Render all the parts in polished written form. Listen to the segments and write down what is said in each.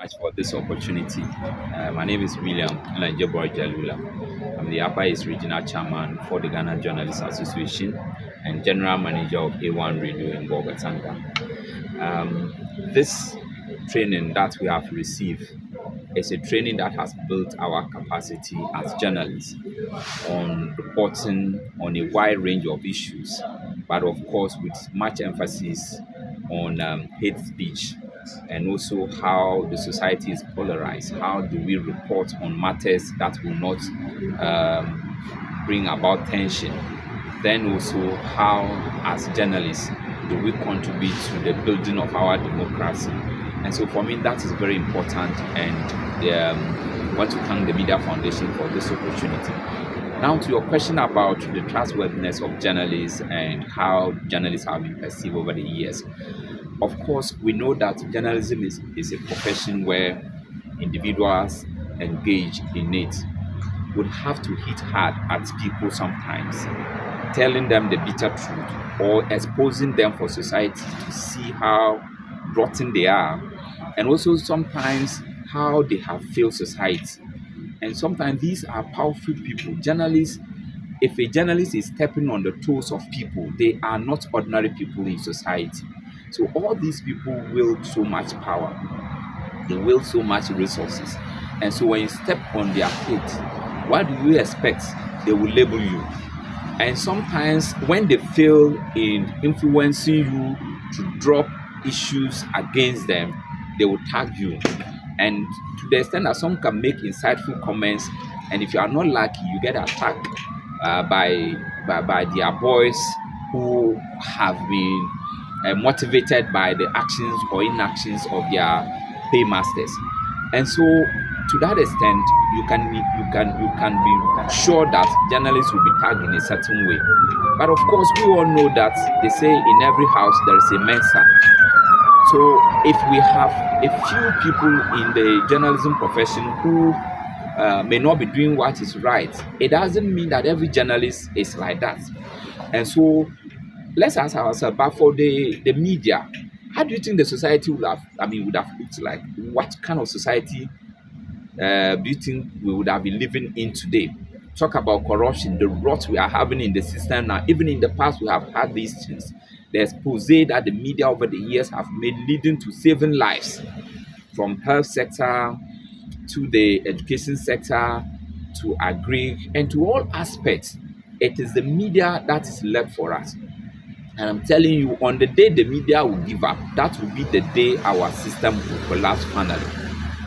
Much for this opportunity. My name is William Jalulah. I'm the Upper East Regional Chairman for the Ghana Journalists Association and General Manager of A1 Radio in Bolgatanga. This training that we have received is a training that has built our capacity as journalists on reporting on a wide range of issues, but of course with much emphasis on hate speech and also how the society is polarized. How do we report on matters that will not bring about tension? Then also how, as journalists, do we contribute to the building of our democracy? And so for me, that is very important, and I want to thank the Media Foundation for this opportunity. Now to your question about the trustworthiness of journalists and how journalists have been perceived over the years. Of course, we know that journalism is a profession where individuals engaged in it would have to hit hard at people sometimes, telling them the bitter truth or exposing them for society to see how rotten they are, and also sometimes how they have failed society. And sometimes these are powerful people. Journalists, if a journalist is stepping on the toes of people, they are not ordinary people in society. So all these people wield so much power, they wield so much resources. And so when you step on their feet, what do you expect? They will label you. And sometimes when they fail in influencing you to drop issues against them, they will tag you. And to the extent that some can make insightful comments, and if you are not lucky, you get attacked by their boys who have been motivated by the actions or inactions of their paymasters. And so to that extent, you can be sure that journalists will be tagged in a certain way. But of course, we all know that they say in every house there is a Mensa. So if we have a few people in the journalism profession who may not be doing what is right, it doesn't mean that every journalist is like that. And so let's ask ourselves, but for the media, how do you think the society would have looked like? What kind of society do you think we would have been living in today? Talk about corruption, the rot we are having in the system now. Even in the past, we have had these things. The expose that the media over the years have made, leading to saving lives, from health sector to the education sector to agri and to all aspects. It is the media that is left for us. And I'm telling you, on the day the media will give up, that will be the day our system will collapse finally.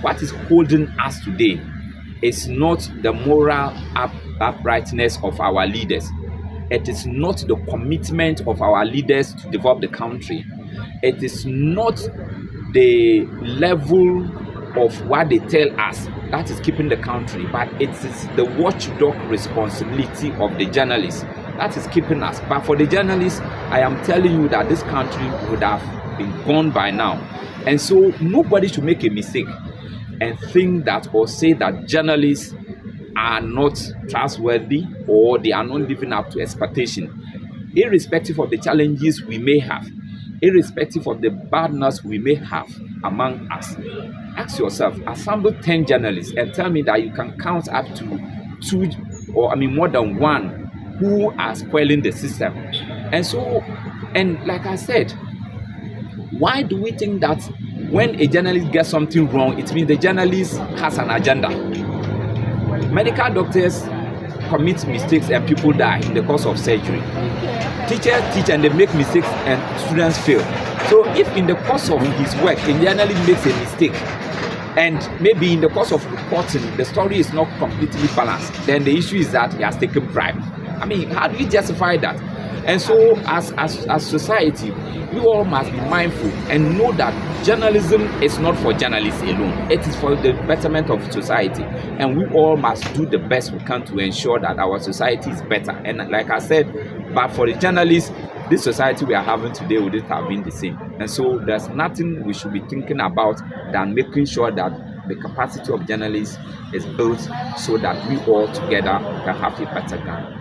What is holding us today is not the moral uprightness of our leaders. It is not the commitment of our leaders to develop the country. It is not the level of what they tell us that is keeping the country, but it is the watchdog responsibility of the journalists that is keeping us. But for the journalists, I am telling you that this country would have been gone by now. And so nobody should make a mistake and think that or say that journalists are not trustworthy or they are not living up to expectation. Irrespective of the challenges we may have, irrespective of the badness we may have among us, ask yourself, assemble 10 journalists and tell me that you can count up to 2 or more than 1 who are spoiling the system. And so, and like I said, why do we think that when a journalist gets something wrong, it means the journalist has an agenda? Medical doctors commit mistakes and people die in the course of surgery. Teachers teach and they make mistakes and students fail. So if in the course of his work a journalist makes a mistake, and maybe in the course of reporting the story is not completely balanced, then the issue is that he has taken bribe. How do you justify that? And so as society, we all must be mindful and know that journalism is not for journalists alone. It is for the betterment of society. And we all must do the best we can to ensure that our society is better. And like I said, but for the journalists, this society we are having today wouldn't have been the same. And so there's nothing we should be thinking about than making sure that the capacity of journalists is built so that we all together can have a better Ghana.